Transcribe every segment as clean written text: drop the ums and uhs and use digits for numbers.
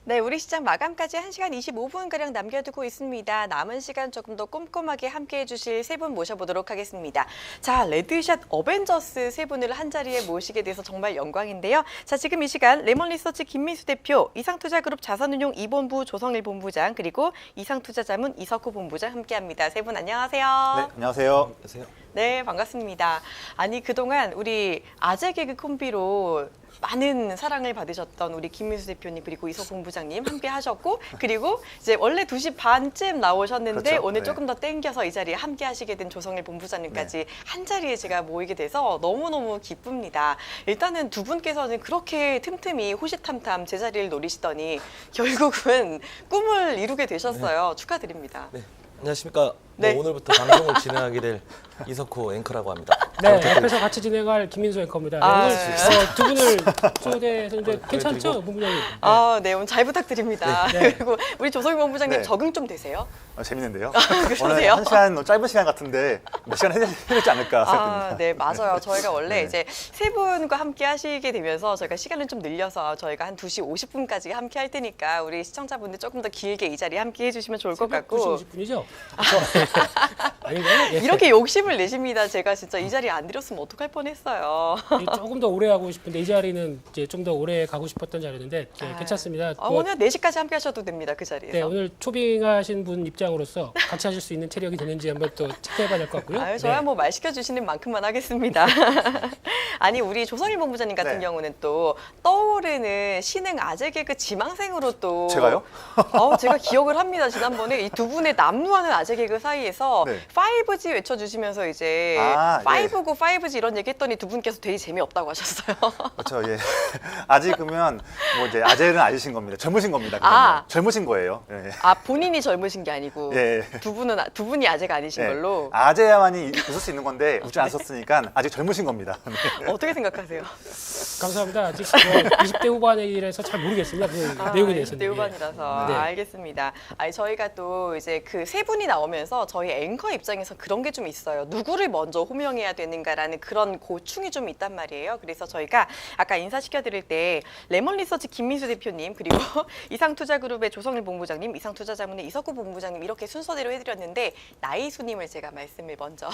네, 우리 시장 마감까지 1시간 25분가량 남겨두고 있습니다. 남은 시간 조금 더 꼼꼼하게 함께해 주실 세 분 모셔보도록 하겠습니다. 자, 레드샷 어벤져스 세 분을 한자리에 모시게 돼서 정말 영광인데요. 자, 지금 이 시간 레몬리서치 김민수 대표, 이상투자그룹 자산운용 이본부 조성일 본부장, 그리고 이상투자자문 이석호 본부장 함께합니다. 세 분 안녕하세요. 네, 안녕하세요. 네, 반갑습니다. 아니, 그동안 우리 아재 개그 콤비로 많은 사랑을 받으셨던 우리 김민수 대표님 그리고 이석 본부장님 함께 하셨고, 그리고 이제 원래 2시 반쯤 나오셨는데 그렇죠. 오늘 네. 조금 더 땡겨서 이 자리에 함께 하시게 된 조성일 본부장님까지 한 자리에 제가 모이게 돼서 너무너무 기쁩니다. 일단은 두 분께서는 그렇게 틈틈이 호시탐탐 제자리를 노리시더니 결국은 꿈을 이루게 되셨어요. 축하드립니다. 네, 안녕하십니까. 네. 오늘부터 방송을 진행하게 될 이석호 앵커라고 합니다. 네, 옆에서 같이 진행할 김민수 앵커입니다. 네, 아, 오늘 네. 두 분을 초대해서 이제 괜찮죠, 본부장님? 네. 아, 네, 오늘 잘 부탁드립니다. 네. 그리고 우리 조성일 본부장님 네. 적응 좀 되세요? 재밌는데요. 그러세요? 오늘 1시간 짧은 시간 같은데 몇 시간 해야 되지 않을까 생각됩니다. 아, 네, 맞아요. 저희가 원래 네. 이제 세 분과 함께 하시게 되면서 저희가 시간을 좀 늘려서 저희가 한 2시 50분까지 함께 할 테니까 우리 시청자분들 조금 더 길게 이 자리에 함께 해주시면 좋을 것 같고. 2시 50분이죠? 아닌가요? 예. 이렇게 욕심을 내십니다. 제가 진짜 이 자리에 안 드렸으면 어떡할 뻔했어요. 조금 더 오래 하고 싶은데 이 자리는 이제 좀 더 오래 가고 싶었던 자리였는데 네, 괜찮습니다. 오늘 4시까지 함께 하셔도 됩니다. 그 자리에서. 네, 오늘 초빙하신 분 입장으로서 같이 하실 수 있는 체력이 되는지 한번 또 체크해봐야 될 것 같고요. 아유, 저야 네. 뭐 말 시켜주시는 만큼만 하겠습니다. 아니, 우리 조성일 본부장님 같은 네. 경우는 또 떠오르는 신흥 아재 개그 지망생으로 또 제가요? 제가 기억을 합니다. 지난번에 이 두 분의 난무하는 아재 개그 사이에서 네. 5G 외쳐주시면서 이제 아, 예. 5고 5G 이런 얘기 했더니 두 분께서 되게 재미없다고 하셨어요. 그렇죠. 예. 아직 그러면 뭐 이제 아재는 아저신 겁니다. 젊으신 겁니다. 그러면. 아. 젊으신 거예요. 예. 아, 본인이 젊으신 게 아니고 예. 두 분이 아재가 아니신 예. 걸로. 아재야만이 웃을 수 있는 건데 웃지 않았으니까 아직 젊으신 겁니다. 네. 어떻게 생각하세요? 감사합니다. 아직 20대 후반이라서 잘 모르겠습니다. 그 내용에 대해서는. 대 후반이라서 네. 알겠습니다. 아니, 저희가 또 이제 그 세 분이 나오면서 저희 앵커 입장에서 그런 게 좀 있어요. 누구를 먼저 호명해야 되는가라는 그런 고충이 좀 있단 말이에요. 그래서 저희가 아까 인사시켜드릴 때 레몬리서치 김민수 대표님, 그리고 이상투자그룹의 조성일 본부장님, 이상투자자문의 이석구 본부장님 이렇게 순서대로 해드렸는데 나이 순임을 제가 말씀을 먼저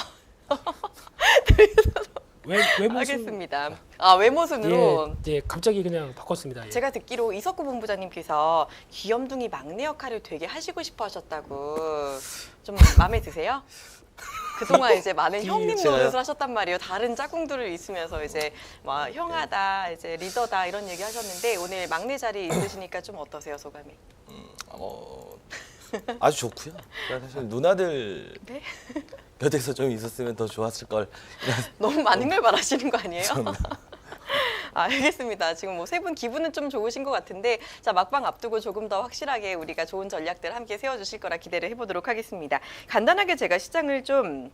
외모순 하겠습니다. 아, 외모 순으로. 예, 갑자기 그냥 바꿨습니다. 예. 제가 듣기로 이석구 본부장님께서 귀염둥이 막내 역할을 되게 하시고 싶어 하셨다고. 좀 마음에 드세요? 그동안 이제 많은 형님 제가요? 노릇을 하셨단 말이에요. 다른 짝꿍들을 있으면서 이제 막 형하다, 이제 리더다 이런 얘기 하셨는데 오늘 막내 자리에 있으시니까 좀 어떠세요, 소감이? 아주 좋고요. 사실 누나들 네? 곁에서 좀 있었으면 더 좋았을 걸. 너무 많은 걸 바라시는 거 아니에요? 알겠습니다. 지금 뭐 세 분 기분은 좀 좋으신 것 같은데, 자, 막방 앞두고 조금 더 확실하게 우리가 좋은 전략들 함께 세워주실 거라 기대를 해보도록 하겠습니다. 간단하게 제가 시장을 좀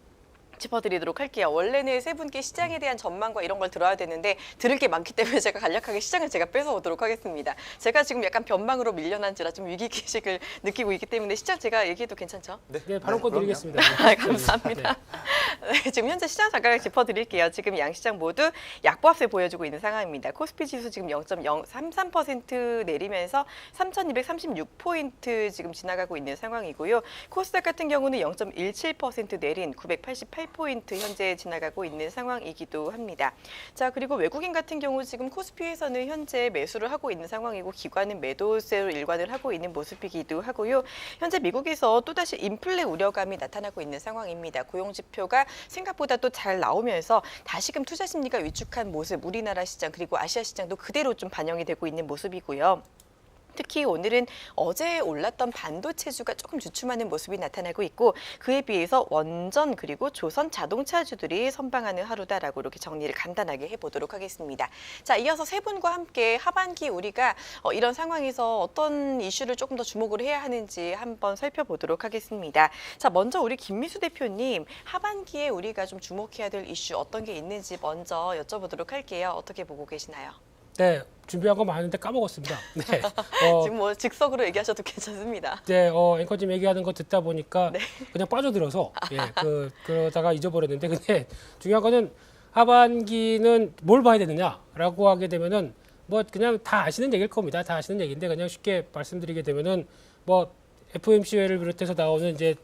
짚어드리도록 할게요. 원래는 세 분께 시장에 대한 전망과 이런 걸 들어야 되는데 들을 게 많기 때문에 제가 간략하게 시장을 제가 뺏어오도록 하겠습니다. 제가 지금 약간 변방으로 밀려난지라 좀 위기의식을 느끼고 있기 때문에 시장 제가 얘기해도 괜찮죠? 네, 발언권 그럼요. 드리겠습니다. 아, 감사합니다. 네, 지금 현재 시장 잠깐 짚어드릴게요. 지금 양시장 모두 약보합세 보여주고 있는 상황입니다. 코스피 지수 지금 0.033% 내리면서 3,236포인트 지금 지나가고 있는 상황이고요. 코스닥 같은 경우는 0.17% 내린 988포인트 현재 지나가고 있는 상황이기도 합니다. 자, 그리고 외국인 같은 경우 지금 코스피에서는 현재 매수를 하고 있는 상황이고 기관은 매도세로 일관을 하고 있는 모습이기도 하고요. 현재 미국에서 또다시 인플레 우려감이 나타나고 있는 상황입니다. 고용지표가 생각보다 또 잘 나오면서 다시금 투자 심리가 위축한 모습, 우리나라 시장 그리고 아시아 시장도 그대로 좀 반영이 되고 있는 모습이고요. 특히 오늘은 어제 올랐던 반도체주가 조금 주춤하는 모습이 나타나고 있고 그에 비해서 원전 그리고 조선 자동차주들이 선방하는 하루다라고 이렇게 정리를 간단하게 해보도록 하겠습니다. 자, 이어서 세 분과 함께 하반기 우리가 이런 상황에서 어떤 이슈를 조금 더 주목을 해야 하는지 한번 살펴보도록 하겠습니다. 자, 먼저 우리 김민수 대표님, 하반기에 우리가 좀 주목해야 될 이슈 어떤 게 있는지 먼저 여쭤보도록 할게요. 어떻게 보고 계시나요? 네, 준비한 거 많은데 까먹었습니다. 네. 지금 뭐 즉석으로 얘기하셔도 괜찮습니다. 네, 앵커님 얘기하는 거 듣다 보니까 네. 그냥 빠져들어서 그러다가 잊어버렸는데 근데 중요한 거는 하반기는 뭘 봐야 되느냐라고 하게 되면은 뭐 그냥 다 아시는 얘기일 겁니다. 다 아시는 얘기인데 그냥 쉽게 말씀드리게 되면은 뭐 FOMC를 비롯해서 나오는 이제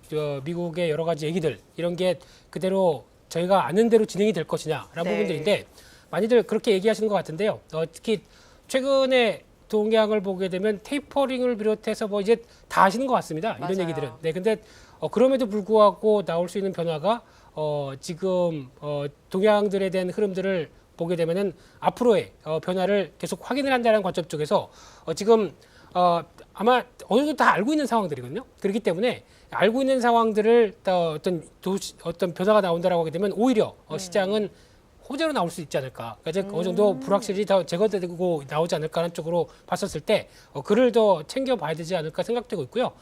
미국의 여러 가지 얘기들 이런 게 그대로 저희가 아는 대로 진행이 될 것이냐라는 네. 부분들인데 많이들 그렇게 얘기하시는 것 같은데요. 특히 최근에 동향을 보게 되면 테이퍼링을 비롯해서 뭐 이제 다 아시는 것 같습니다. 이런 맞아요. 얘기들은. 네, 근데 그럼에도 불구하고 나올 수 있는 변화가 지금 동향들에 대한 흐름들을 보게 되면은 앞으로의 변화를 계속 확인을 한다는 관점 쪽에서 지금 아마 어느 정도 다 알고 있는 상황들이거든요. 그렇기 때문에 알고 있는 상황들을 어떤 변화가 나온다라고 하게 되면 오히려 시장은 호재로 나올 수 있지 않을까. 그러니까 이제 어느 정도 불확실히 더 제거되고 나오지 않을까라는 쪽으로 봤었을 때 글을 더 챙겨봐야 되지 않을까 생각되고 있고요.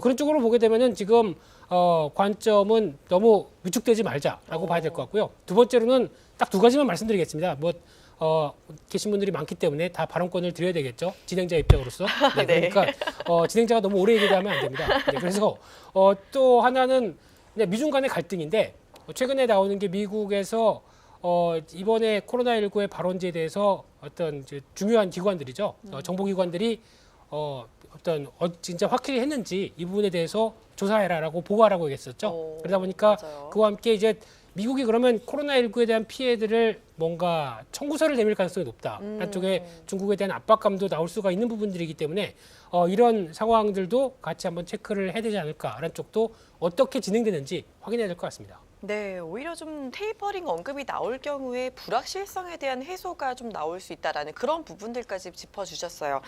그런 쪽으로 보게 되면은 지금 관점은 너무 위축되지 말자라고 봐야 될 것 같고요. 두 번째로는 딱 두 가지만 말씀드리겠습니다. 뭐 계신 분들이 많기 때문에 다 발언권을 드려야 되겠죠. 진행자 입장으로서. 네, 네. 그러니까 진행자가 너무 오래 얘기하면 안 됩니다. 네, 그래서 또 하나는 미중 간의 갈등인데 최근에 나오는 게 미국에서 이번에 코로나19의 발원지에 대해서 어떤 이제 중요한 기관들이죠. 정보기관들이 진짜 확실히 했는지 이 부분에 대해서 조사해라라고 보고하라고 얘기했었죠. 그러다 보니까 맞아요. 그와 함께 이제 미국이 그러면 코로나19에 대한 피해들을 뭔가 청구서를 내밀 가능성이 높다. 한쪽에 중국에 대한 압박감도 나올 수가 있는 부분들이기 때문에 이런 상황들도 같이 한번 체크를 해야 되지 않을까라는 쪽도 어떻게 진행되는지 확인해야 될 것 같습니다. 네, 오히려 좀 테이퍼링 언급이 나올 경우에 불확실성에 대한 해소가 좀 나올 수 있다라는 그런 부분들까지 짚어주셨어요.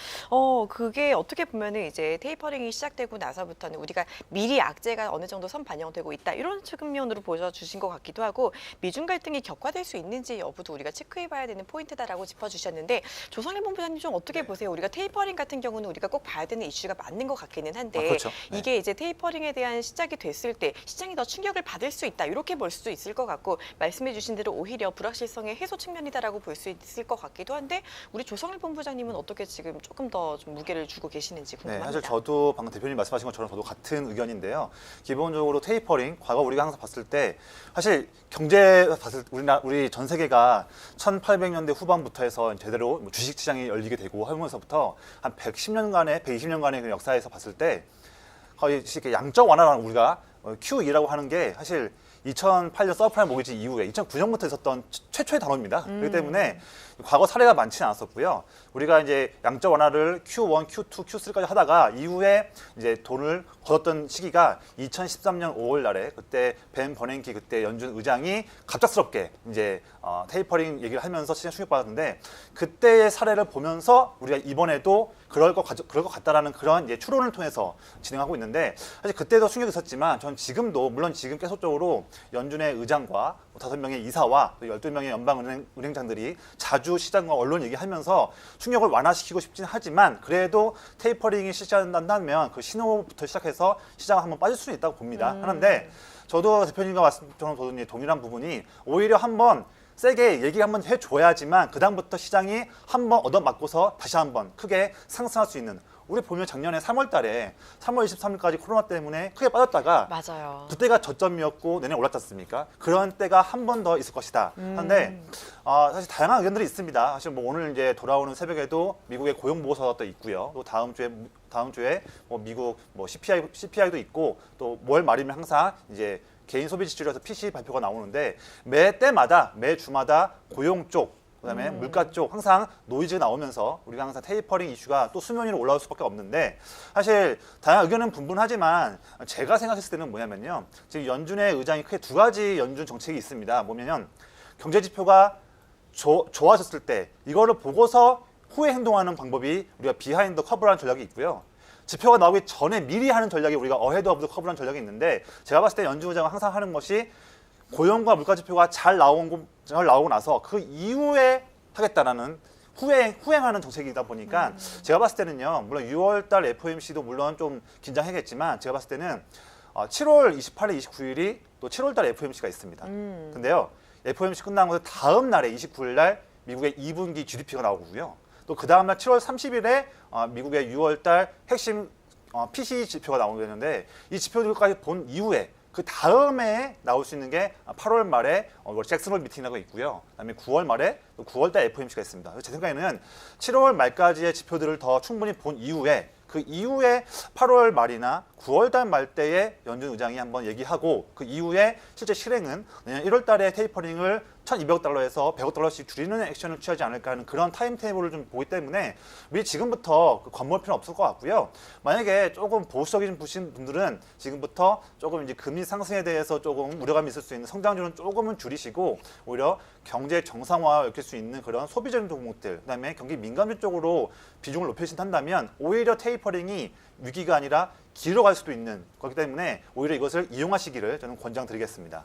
그게 어떻게 보면은 이제 테이퍼링이 시작되고 나서부터는 우리가 미리 악재가 어느 정도 선 반영되고 있다 이런 측면으로 보여주신 것 같기도 하고 미중 갈등이 격화될 수 있는지 여부도 우리가 체크해봐야 되는 포인트다라고 짚어주셨는데 조성래 본부장님 좀 어떻게 보세요? 우리가 테이퍼링 같은 경우는 우리가 꼭 봐야 되는 이슈가 맞는 것 같기는 한데 그렇죠. 네. 이게 이제 테이퍼링에 대한 시작이 됐을 때 시장이 더 충격을 받을 수 있다 이렇게 볼 수도 있을 것 같고 말씀해주신 대로 오히려 불확실성의 해소 측면이다라고 볼 수 있을 것 같기도 한데 우리 조성일 본부장님은 어떻게 지금 조금 더 좀 무게를 주고 계시는지 네, 궁금합니다. 사실 저도 방금 대표님 말씀하신 것처럼 저도 같은 의견인데요. 기본적으로 테이퍼링, 과거 우리가 항상 봤을 때 사실 경제 봤을 때 우리 전 세계가 1800년대 후반부터 해서 제대로 주식 시장이 열리게 되고 하면서부터 한 110년간의 120년간의 그 역사에서 봤을 때 거의 이렇게 양적 완화라는 우리가 QE라고 하는 게 사실 2008년 서프라임 모기지 이후에 2009년부터 있었던 최초의 단어입니다. 그렇기 때문에 과거 사례가 많지 않았었고요. 우리가 이제 양적 완화를 Q1, Q2, Q3까지 하다가 이후에 이제 돈을 걷었던 시기가 2013년 5월 날에 그때 벤 버냉키 그때 연준 의장이 갑작스럽게 이제 테이퍼링 얘기를 하면서 시장 충격받았는데 그때의 사례를 보면서 우리가 이번에도 그럴 것 같다라는 그런 이제 추론을 통해서 진행하고 있는데 사실 그때도 충격이 있었지만 전 지금도 물론 지금 계속적으로 연준의 의장과 5명의 이사와 12명의 연방은행장들이 자주 시장과 언론 얘기하면서 충격을 완화시키고 싶진 하지만 그래도 테이퍼링이 시작한다면 그 신호부터 시작해서 시장을 한번 빠질 수는 있다고 봅니다. 하는데 저도 대표님과 말씀처럼 저도 동일한 부분이 오히려 한번 세게 얘기 한번 해줘야지만 그다음부터 시장이 한번 얻어맞고서 다시 한번 크게 상승할 수 있는 우리 보면 작년에 3월 달에 3월 23일까지 코로나 때문에 크게 빠졌다가 맞아요. 그때가 저점이었고 내내 올랐지 않습니까? 그런 때가 한 번 더 있을 것이다. 하는데 사실 다양한 의견들이 있습니다. 사실 뭐 오늘 이제 돌아오는 새벽에도 미국의 고용 보고서가 또 있고요. 또 다음 주에 뭐 미국 뭐 CPI도 있고 또 월 말이면 항상 이제 개인 소비 지출에서 PCE 발표가 나오는데 매 때마다 매 주마다 고용 쪽 그다음에 물가 쪽 항상 노이즈가 나오면서 우리가 항상 테이퍼링 이슈가 또 수면 위로 올라올 수밖에 없는데 사실 다양한 의견은 분분하지만 제가 생각했을 때는 뭐냐면요. 지금 연준의 의장이 크게 두 가지 연준 정책이 있습니다. 뭐냐면 경제 지표가 좋아졌을 때 이거를 보고서 후에 행동하는 방법이 우리가 비하인드 커브라는 전략이 있고요. 지표가 나오기 전에 미리 하는 전략이 우리가 어헤드 오브 더 커브라는 전략이 있는데 제가 봤을 때 연준 의장은 항상 하는 것이 고용과 물가 지표가 잘 나오고 나서 그 이후에 하겠다라는 후행하는 정책이다 보니까 제가 봤을 때는요. 물론 6월 달 FOMC도 물론 좀 긴장하겠지만 제가 봤을 때는 7월 28일, 29일이 또 7월 달 FOMC가 있습니다. 근데요. FOMC 끝나고 다음 날에 29일 날 미국의 2분기 GDP가 나오고요. 또 그 다음 날 7월 30일에 미국의 6월 달 핵심 PCE 지표가 나오게 되는데 이 지표들까지 본 이후에 그 다음에 나올 수 있는 게 8월 말에 잭슨홀 미팅이라고 있고요. 그다음에 9월 말에 또 9월 달 FOMC가 있습니다. 제 생각에는 7월 말까지의 지표들을 더 충분히 본 이후에 그 이후에 8월 말이나 9월 달 말 때에 연준 의장이 한번 얘기하고 그 이후에 실제 실행은 내년 1월 달에 테이퍼링을 1,200달러에서 100억 달러씩 줄이는 액션을 취하지 않을까 하는 그런 타임테이블을 좀 보기 때문에 우리 지금부터 겁먹을 필요는 없을 것 같고요. 만약에 조금 보수적인 분들은 지금부터 조금 이제 금리 상승에 대해서 조금 우려감이 있을 수 있는 성장률은 조금은 줄이시고 오히려 경제 정상화를 일으킬 수 있는 그런 소비적인 종목들, 그다음에 경기 민감주 쪽으로 비중을 높이신다면 오히려 테이퍼링이 위기가 아니라 길어갈 수도 있는 거기 때문에 오히려 이것을 이용하시기를 저는 권장드리겠습니다.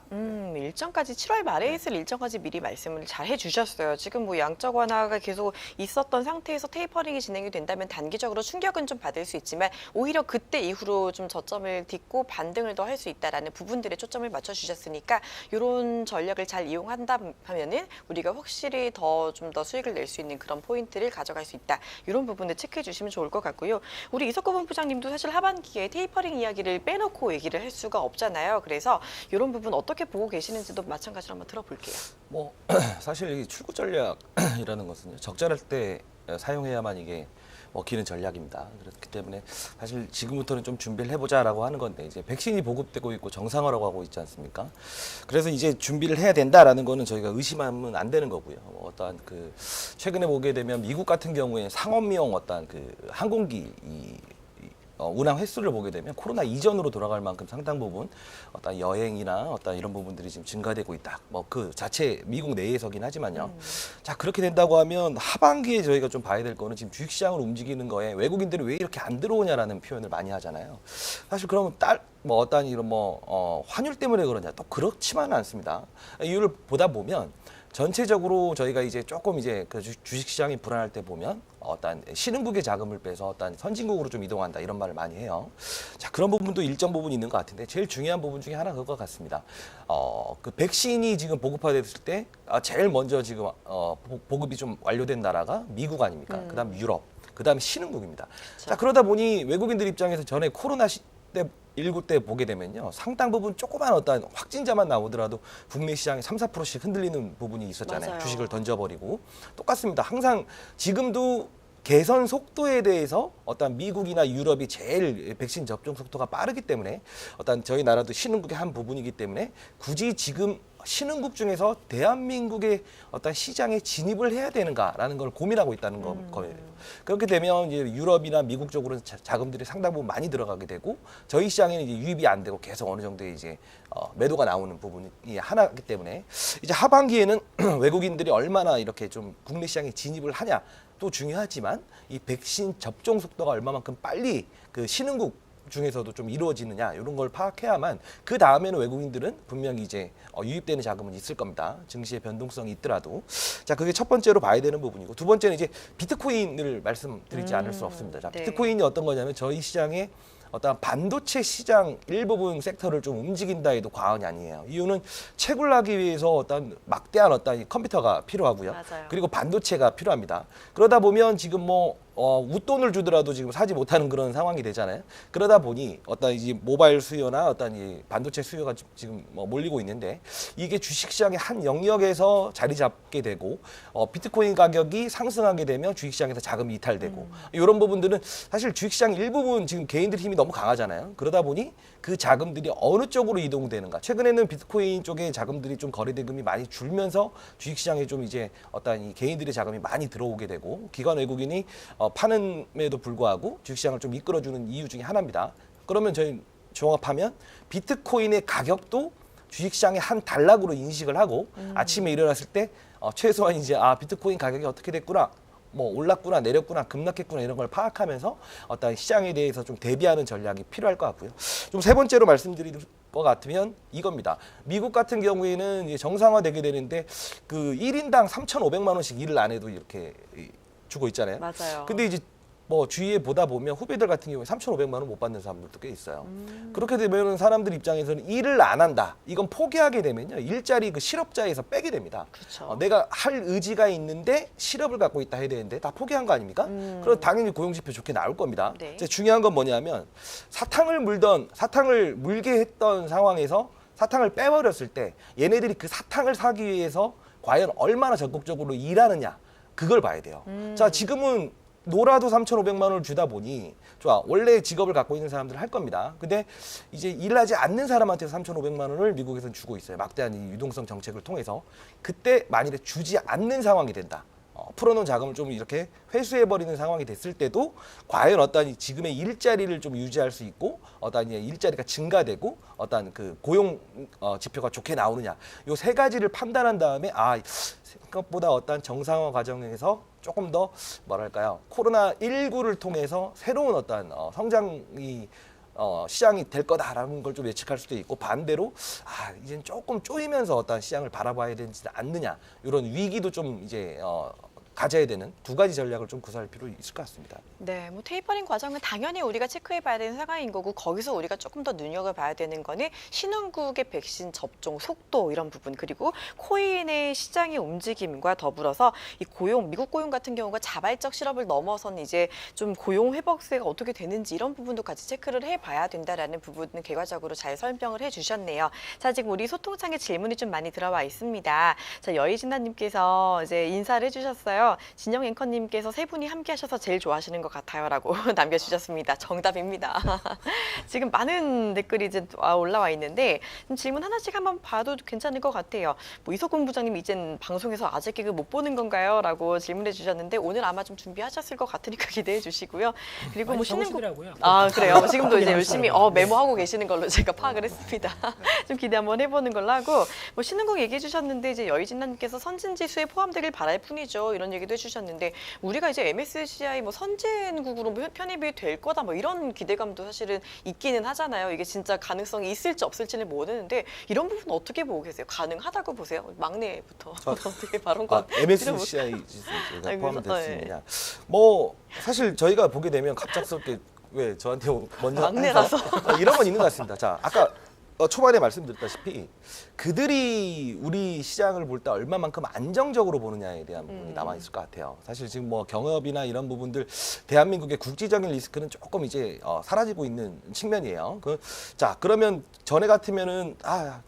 일정까지 7월 말에 있을 일정까지 미리 말씀을 잘 해주셨어요. 지금 뭐 양적 완화가 계속 있었던 상태에서 테이퍼링이 진행이 된다면 단기적으로 충격은 좀 받을 수 있지만 오히려 그때 이후로 좀 저점을 딛고 반등을 더 할 수 있다라는 부분들에 초점을 맞춰주셨으니까 이런 전략을 잘 이용한다 하면은 우리가 확실히 좀 더 수익을 낼 수 있는 그런 포인트를 가져갈 수 있다. 이런 부분을 체크해 주시면 좋을 것 같고요. 우리 이석구 본부장님도 사실 하반기에 테이퍼링 이야기를 빼놓고 얘기를 할 수가 없잖아요. 그래서 이런 부분 어떻게 보고 계시는지도 마찬가지로 한번 들어볼게요. 뭐 사실 이 출구 전략이라는 것은 적절할 때 사용해야만 이게 먹히는 전략입니다. 그렇기 때문에 사실 지금부터는 좀 준비를 해보자라고 하는 건데 이제 백신이 보급되고 있고 정상화라고 하고 있지 않습니까? 그래서 이제 준비를 해야 된다라는 거는 저희가 의심하면 안 되는 거고요. 어떠한 그 최근에 보게 되면 미국 같은 경우에 상업용 어떠한 그 항공기 운항 횟수를 보게 되면 코로나 이전으로 돌아갈 만큼 상당 부분 어떤 여행이나 어떤 이런 부분들이 지금 증가되고 있다. 뭐 그 자체 미국 내에서긴 하지만요. 자, 그렇게 된다고 하면 하반기에 저희가 좀 봐야 될 거는 지금 주식시장을 움직이는 거에 외국인들이 왜 이렇게 안 들어오냐라는 표현을 많이 하잖아요. 사실 그러면 뭐 어떤 이런 환율 때문에 그러냐? 또 그렇지만은 않습니다. 이유를 보다 보면 전체적으로 저희가 이제 조금 이제 그 주식시장이 불안할 때 보면 어떤 신흥국의 자금을 빼서 어떤 선진국으로 좀 이동한다 이런 말을 많이 해요. 자, 그런 부분도 일정 부분 있는 것 같은데 제일 중요한 부분 중에 하나가 그거 같습니다. 그 백신이 지금 보급화됐을 때 제일 먼저 지금 보급이 좀 완료된 나라가 미국 아닙니까? 그다음 유럽, 그다음 신흥국입니다. 그렇죠. 자, 그러다 보니 외국인들 입장에서 전에 코로나 때 19 때 보게 되면요. 상당 부분 조그만 어떤 확진자만 나오더라도 국내 시장이 3, 4%씩 흔들리는 부분이 있었잖아요. 맞아요. 주식을 던져버리고. 똑같습니다. 항상 지금도 개선 속도에 대해서 어떤 미국이나 유럽이 제일 백신 접종 속도가 빠르기 때문에 어떤 저희 나라도 신흥국의 한 부분이기 때문에 굳이 지금 신흥국 중에서 대한민국의 어떤 시장에 진입을 해야 되는가라는 걸 고민하고 있다는 거예요. 그렇게 되면 이제 유럽이나 미국 쪽으로는 자금들이 상당 부분 많이 들어가게 되고 저희 시장에는 이제 유입이 안 되고 계속 어느 정도의 이제 매도가 나오는 부분이 하나이기 때문에 이제 하반기에는 외국인들이 얼마나 이렇게 좀 국내 시장에 진입을 하냐 또 중요하지만 이 백신 접종 속도가 얼마만큼 빨리 그 신흥국 중에서도 좀 이루어지느냐 이런 걸 파악해야만 그 다음에는 외국인들은 분명히 이제 유입되는 자금은 있을 겁니다. 증시의 변동성이 있더라도. 자, 그게 첫 번째로 봐야 되는 부분이고 두 번째는 이제 비트코인을 말씀드리지 않을 수 없습니다. 자, 네. 비트코인이 어떤 거냐면 저희 시장에 어떤 반도체 시장 일부분 섹터를 좀 움직인다 해도 과언이 아니에요. 이유는 채굴 하기 위해서 어떤 막대한 어떤 컴퓨터가 필요하고요. 맞아요. 그리고 반도체가 필요합니다. 그러다 보면 지금 웃돈을 주더라도 지금 사지 못하는 그런 상황이 되잖아요. 그러다 보니 어떤 이 모바일 수요나 어떤 이 반도체 수요가 지금 몰리고 있는데 이게 주식시장의 한 영역에서 자리 잡게 되고 비트코인 가격이 상승하게 되면 주식시장에서 자금이 이탈되고 이런 부분들은 사실 주식시장 일부분 지금 개인들 힘이 너무 강하잖아요. 그러다 보니 그 자금들이 어느 쪽으로 이동되는가. 최근에는 비트코인 쪽에 자금들이 좀 거래 대금이 많이 줄면서 주식시장에 좀 이제 어떤 이 개인들의 자금이 많이 들어오게 되고 기관 외국인이 파는에도 불구하고 주식시장을 좀 이끌어주는 이유 중에 하나입니다. 그러면 저희 종합하면 비트코인의 가격도 주식시장의 한 단락으로 인식을 하고 아침에 일어났을 때 최소한 이제 비트코인 가격이 어떻게 됐구나. 올랐구나 내렸구나 급락했구나 이런 걸 파악하면서 어떤 시장에 대해서 좀 대비하는 전략이 필요할 것 같고요. 좀 세 번째로 말씀드릴 것 같으면 이겁니다. 미국 같은 경우에는 이제 정상화되게 되는데 그 1인당 3,500만 원씩 일을 안 해도 이렇게 주고 있잖아요. 맞아요. 근데 이제 뭐 주위에 보다 보면 후배들 같은 경우에 3,500만 원 못 받는 사람들도 꽤 있어요. 그렇게 되면 사람들 입장에서는 일을 안 한다. 이건 포기하게 되면요. 일자리 그 실업자에서 빼게 됩니다. 그렇죠. 내가 할 의지가 있는데 실업을 갖고 있다 해야 되는데 다 포기한 거 아닙니까? 그럼 당연히 고용지표 좋게 나올 겁니다. 네. 이제 중요한 건 뭐냐면 사탕을 물게 했던 상황에서 사탕을 빼버렸을 때 얘네들이 그 사탕을 사기 위해서 과연 얼마나 적극적으로 일하느냐 그걸 봐야 돼요. 자, 지금은 놀아도 3,500만 원을 주다 보니 좋아. 원래 직업을 갖고 있는 사람들은 할 겁니다. 근데 이제 일하지 않는 사람한테 3,500만 원을 미국에서는 주고 있어요. 막대한 이 유동성 정책을 통해서. 그때 만일에 주지 않는 상황이 된다. 풀어놓은 자금을 좀 이렇게 회수해버리는 상황이 됐을 때도 과연 어떤 지금의 일자리를 좀 유지할 수 있고 어떤 일자리가 증가되고 어떤 그 고용 지표가 좋게 나오느냐 요 세 가지를 판단한 다음에 생각보다 어떤 정상화 과정에서 조금 더 뭐랄까요 코로나19를 통해서 새로운 어떤 성장이 시장이 될 거다라는 걸 좀 예측할 수도 있고 반대로 이제는 조금 쪼이면서 어떤 시장을 바라봐야 되지 않느냐 이런 위기도 좀 이제 가져야 되는 두 가지 전략을 좀 구사할 필요 있을 것 같습니다. 네, 뭐 테이퍼링 과정은 당연히 우리가 체크해봐야 되는 상황인 거고 거기서 우리가 조금 더 눈여겨봐야 되는 거는 신흥국의 백신 접종 속도 이런 부분 그리고 코인의 시장의 움직임과 더불어서 이 미국 고용 같은 경우가 자발적 실업을 넘어서는 이제 좀 고용 회복세가 어떻게 되는지 이런 부분도 같이 체크를 해봐야 된다라는 부분은 결과적으로 잘 설명을 해주셨네요. 자, 지금 우리 소통창에 질문이 좀 많이 들어와 있습니다. 자, 여의진아님께서 이제 인사를 해주셨어요. 진영 앵커님께서 세 분이 함께 하셔서 제일 좋아하시는 것 같아요라고 남겨주셨습니다. 정답입니다. 지금 많은 댓글이 이제 올라와 있는데 질문 하나씩 한번 봐도 괜찮을 것 같아요. 뭐 이석훈 부장님 이젠 방송에서 아재 개그 못 보는 건가요?라고 질문해 주셨는데 오늘 아마 좀 준비하셨을 것 같으니까 기대해 주시고요. 그리고 뭐 신흥국 그래요. 지금도 이제 열심히 메모하고 계시는 걸로 제가 파악을 했습니다. 좀 기대 한번 해보는 걸로 하고 뭐 신흥국 얘기해 주셨는데 이제 여의진님께서 선진지수에 포함되길 바랄 뿐이죠. 이런 얘기도 해주셨는데 우리가 이제 MSCI 뭐 선진국으로 편입이 될 거다 뭐 이런 기대감도 사실은 있기는 하잖아요. 이게 진짜 가능성이 있을지 없을지는 모르는데 이런 부분 어떻게 보고 계세요? 가능하다고 보세요? 막내부터 어떻게 발언권 MSCI 지수가 포함됐습니다. 뭐 사실 저희가 보게 되면 갑작스럽게 왜 저한테 먼저 막내라서 이런 건 있는 것 같습니다. 자, 아까 초반에 말씀드렸다시피 그들이 우리 시장을 볼 때 얼마만큼 안정적으로 보느냐에 대한 부분이 남아 있을 것 같아요. 사실 지금 뭐 경업이나 이런 부분들 대한민국의 국지적인 리스크는 조금 이제 사라지고 있는 측면이에요. 자, 그러면 전에 같으면은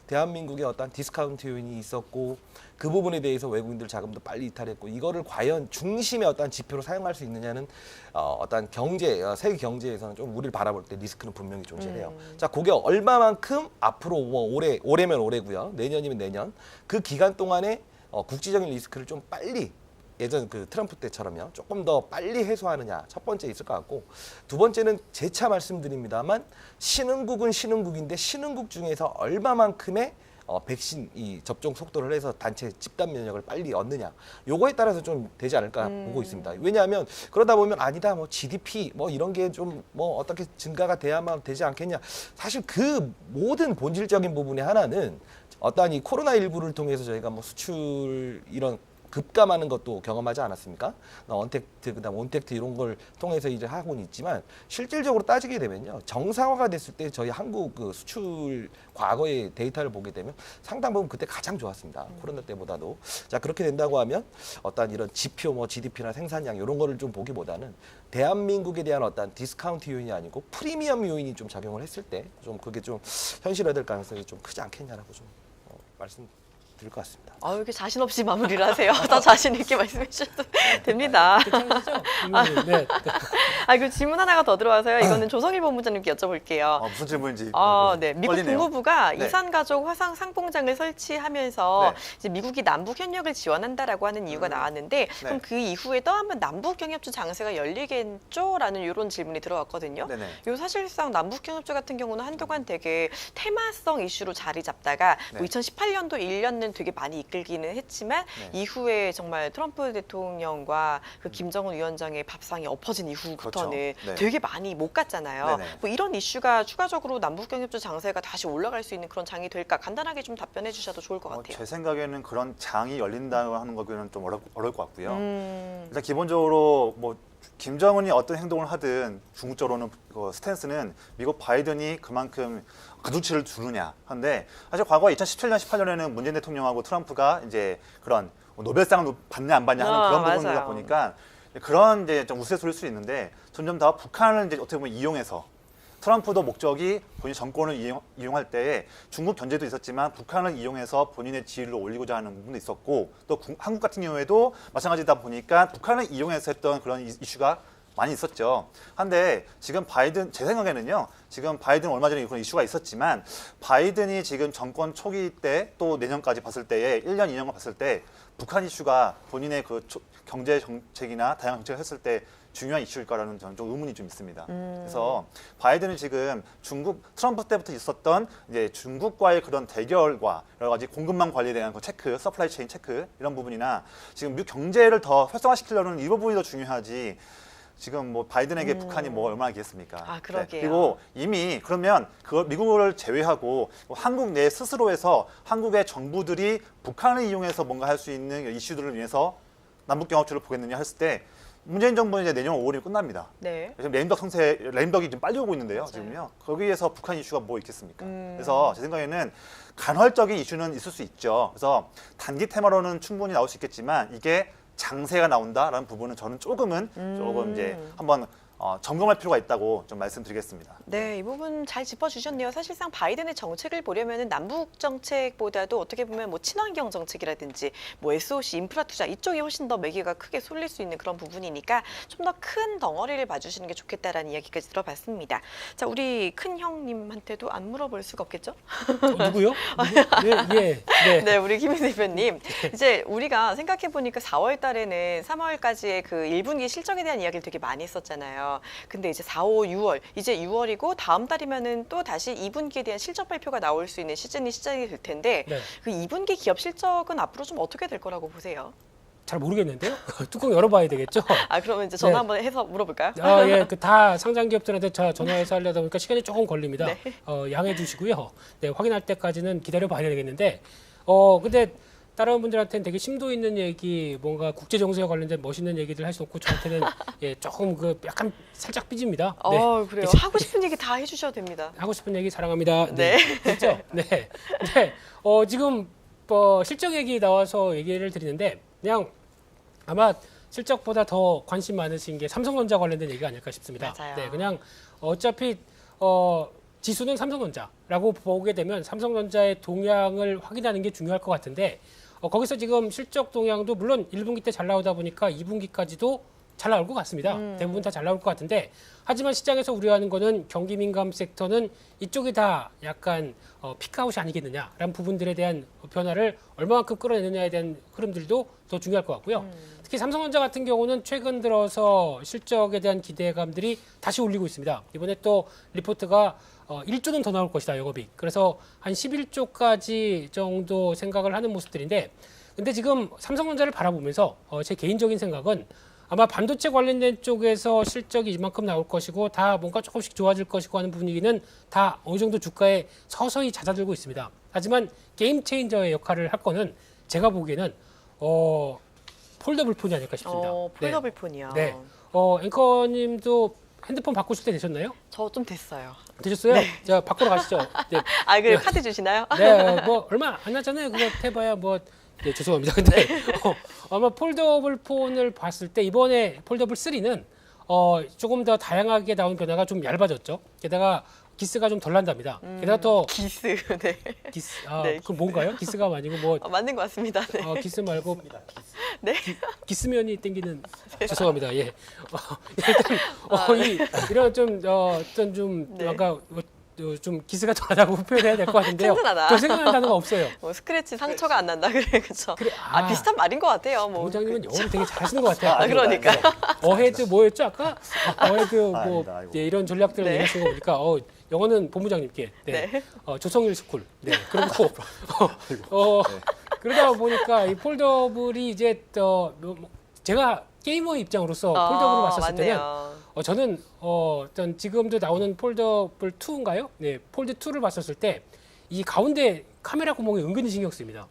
대한민국의 어떤 디스카운트 요인이 있었고 그 부분에 대해서 외국인들 자금도 빨리 이탈했고 이거를 과연 중심의 어떤 지표로 사용할 수 있느냐는 어떤 세계 경제에서는 좀 우리를 바라볼 때 리스크는 분명히 존재해요. 자, 그게 얼마만큼 앞으로 뭐 올해면 올해고요, 내년이면 내년 그 기간 동안에 국지적인 리스크를 좀 빨리 예전 그 트럼프 때처럼요 조금 더 빨리 해소하느냐 첫 번째 있을 것 같고 두 번째는 재차 말씀드립니다만 신흥국은 신흥국인데 신흥국 중에서 얼마만큼의 백신 이 접종 속도를 해서 단체 집단 면역을 빨리 얻느냐 요거에 따라서 좀 되지 않을까 보고 있습니다. 왜냐하면 그러다 보면 아니다 뭐 GDP 뭐 이런 게 좀 뭐 어떻게 증가가 돼야만 되지 않겠냐 사실 그 모든 본질적인 부분의 하나는 어떠한 이 코로나19를 통해서 저희가 뭐 수출 이런 급감하는 것도 경험하지 않았습니까? 언택트, 그다음 온택트 이런 걸 통해서 이제 하고는 있지만 실질적으로 따지게 되면요 정상화가 됐을 때 저희 한국 그 수출 과거의 데이터를 보게 되면 상당 부분 그때 가장 좋았습니다. 코로나 때보다도. 자, 그렇게 된다고 하면 어떤 이런 지표 뭐 GDP나 생산량 이런 거를 좀 보기보다는 대한민국에 대한 어떤 디스카운트 요인이 아니고 프리미엄 요인이 좀 작용을 했을 때 좀 그게 좀 현실화될 가능성이 좀 크지 않겠냐라고 좀 말씀드릴 것 같습니다. 이렇게 자신 없이 마무리를 하세요. 더 자신 있게 말씀해 주셔도 됩니다. 괜찮으시죠? 네. 그 질문 하나가 더 들어와서요. 이거는 조성일 본부장님께 여쭤볼게요. 무슨 질문인지. 네. 미국 떨리네요. 국무부가 네. 이산가족 화상 상봉장을 설치하면서 네. 이제 미국이 남북 협력을 지원한다라고 하는 이유가 나왔는데 그럼 그 이후에 또 한번 남북 경협주 장세가 열리겠죠라는 이런 질문이 들어왔거든요. 네네. 요 사실상 남북 경협주 같은 경우는 한동안 되게 테마성 이슈로 자리 잡다가 네. 뭐 2018년도 1년은 되게 많이 이끌기는 했지만 네. 이후에 정말 트럼프 대통령과 그 김정은 위원장의 밥상이 엎어진 이후부터는 그렇죠. 네. 되게 많이 못 갔잖아요. 네네. 뭐 이런 이슈가 추가적으로 남북 경협주 장세가 다시 올라갈 수 있는 그런 장이 될까 간단하게 좀 답변해 주셔도 좋을 것 같아요. 제 생각에는 그런 장이 열린다고 하는 거는 좀 어려울 것 같고요. 음. 일단 기본적으로 뭐 김정은이 어떤 행동을 하든 중국적으로는 스탠스는 미국 바이든이 그만큼 그 눈치를 주느냐 한데 사실 과거 2017년, 18년에는 문재인 대통령하고 트럼프가 이제 그런 노벨상을 받냐 안 받냐 하는 그런 부분이다 맞아요. 보니까 그런 이제 좀 우스갯소리일 수 있는데 점점 더 북한을 이제 어떻게 보면 이용해서 트럼프도 목적이 본인 정권을 이용할 때에 중국 견제도 있었지만 북한을 이용해서 본인의 지위를 올리고자 하는 부분도 있었고 또 한국 같은 경우에도 마찬가지다 보니까 북한을 이용해서 했던 그런 이슈가 많이 있었죠. 한데 지금 바이든 제 생각에는요. 지금 바이든 얼마 전에 그런 이슈가 있었지만 바이든이 지금 정권 초기 때 또 내년까지 봤을 때에 1년, 2년간 봤을 때 북한 이슈가 본인의 그 경제 정책이나 다양한 정책을 했을 때 중요한 이슈일까라는 저는 좀 의문이 좀 있습니다. 그래서 바이든은 지금 중국 트럼프 때부터 있었던 이제 중국과의 그런 대결과 여러 가지 공급망 관리에 대한 그 체크, 서플라이 체인 체크 이런 부분이나 지금 미국 경제를 더 활성화시키려는 이 부분이 더 중요하지. 지금 뭐 바이든에게 북한이 뭐 얼마나 있겠습니까? 아, 그러게요. 그리고 이미 그러면 그걸 미국을 제외하고 한국 내 스스로에서 한국의 정부들이 북한을 이용해서 뭔가 할 수 있는 이슈들을 위해서 남북 경합주를 보겠느냐 했을 때 문재인 정부는 이제 내년 5월이면 끝납니다. 네. 지금 레임덕이 지금 빨리 오고 있는데요. 지금요. 거기에서 북한 이슈가 뭐 있겠습니까? 그래서 제 생각에는 간헐적인 이슈는 있을 수 있죠. 그래서 단기 테마로는 충분히 나올 수 있겠지만 이게 장세가 나온다라는 부분은 저는 조금 이제 한번 점검할 필요가 있다고 좀 말씀드리겠습니다. 네, 이 부분 잘 짚어주셨네요. 사실상 바이든의 정책을 보려면 남북 정책보다도 어떻게 보면 뭐 친환경 정책이라든지 뭐 SOC 인프라 투자 이쪽이 훨씬 더 매개가 크게 쏠릴 수 있는 그런 부분이니까 좀 더 큰 덩어리를 봐주시는 게 좋겠다라는 이야기까지 들어봤습니다. 자, 우리 큰 형님한테도 안 물어볼 수가 없겠죠? 누구요? 네. 네, 우리 김민수 대표님. 이제 우리가 생각해 보니까 4월 달에는 3월까지의 그 1분기 실적에 대한 이야기를 되게 많이 했었잖아요. 근데 이제 4, 5, 6월, 이제 6월이고 다음 달이면은 또 다시 2분기에 대한 실적 발표가 나올 수 있는 시즌이 시작이 될 텐데 네. 그 2분기 기업 실적은 앞으로 좀 어떻게 될 거라고 보세요? 잘 모르겠는데요. 뚜껑 열어봐야 되겠죠. 아, 그러면 이제 전화 네. 한번 해서 물어볼까요? 예, 그 다 상장 기업들한테 전화해서 하려다 보니까 시간이 조금 걸립니다. 네. 양해해 주시고요. 네, 확인할 때까지는 기다려 봐야 되겠는데, 근데 다른 분들한테는 되게 심도 있는 얘기, 뭔가 국제 정세와 관련된 멋있는 얘기들 할 수 없고 저한테는 예, 조금 그 약간 살짝 삐집니다. 네. 그래요. 하고 싶은 얘기 다 해주셔도 됩니다. 하고 싶은 얘기 사랑합니다. 네. 됐죠? 네. 네. 지금 실적 얘기 나와서 얘기를 드리는데 그냥 아마 실적보다 더 관심 많으신 게 삼성전자 관련된 얘기가 아닐까 싶습니다. 맞아요. 네, 그냥 어차피 지수는 삼성전자라고 보게 되면 삼성전자의 동향을 확인하는 게 중요할 것 같은데 거기서 지금 실적 동향도 물론 1분기 때 잘 나오다 보니까 2분기까지도 잘 나올 것 같습니다. 대부분 다 잘 나올 것 같은데 하지만 시장에서 우려하는 거는 경기 민감 섹터는 이쪽이 다 약간 피크아웃이 아니겠느냐라는 부분들에 대한 변화를 얼마만큼 끌어내느냐에 대한 흐름들도 더 중요할 것 같고요. 특히 삼성전자 같은 경우는 최근 들어서 실적에 대한 기대감들이 다시 올리고 있습니다. 이번에 또 리포트가 1조는 더 나올 것이다, 영업이익. 그래서 한 11조까지 정도 생각을 하는 모습들인데 근데 지금 삼성전자를 바라보면서 제 개인적인 생각은 아마 반도체 관련된 쪽에서 실적이 이만큼 나올 것이고 다 뭔가 조금씩 좋아질 것이고 하는 분위기는 다 어느 정도 주가에 서서히 잦아들고 있습니다. 하지만 게임 체인저의 역할을 할 거는 제가 보기에는 폴더블 폰이 아닐까 싶습니다. 폴더블 폰이요. 네. 앵커님도 핸드폰 바꾸실 때 되셨나요? 저 좀 됐어요. 되셨어요? 자, 바꾸러 가시죠. 네. 아, 그래요? 카드 주시나요? 네, 뭐 얼마 안 나잖아요. 그거 해봐야 뭐. 네, 죄송합니다. 근데 아마 폴더블 폰을 봤을 때 이번에 폴더블 3는 조금 더 다양하게 나온 변화가 좀 얇아졌죠. 게다가 기스가 좀 덜 난답니다. 게다가 또 기스. 네. 기스, 네, 그 뭔가요? 기스가 아니고 뭐 맞는 것 같습니다. 네. 기스 말고 네. 기스면이 땡기는 죄송합니다. 예. 일단 이런 좀 어떤 좀 네. 아까 좀 기스가 덜하다고 표현해야 될 것 같은데요. 튼튼하다. 저 생각나는 단어가 없어요. 뭐 스크래치 상처가 안 난다 그래 그렇죠. 그래, 비슷한 말인 것 같아요. 뭐 부장님은 영어를 되게 잘하시는 것 같아요. 아, 그러니까. 어헤드 뭐였죠 아까? 어헤드 뭐 아닙니다, 아이고. 네, 이런 전략들을 네. 얘기하시는 거 보니까 영어는 본부장님께 네. 조성일 스쿨 그리고 그러다 보니까 이 폴더블이 이제 제가 게이머 입장으로서 폴더블을 봤었을 때는 맞네요. 저는 어떤 지금도 나오는 폴더블 2인가요? 네, 폴드 2를 봤었을 때 이 가운데 카메라 구멍이 은근히 신경 쓰입니다.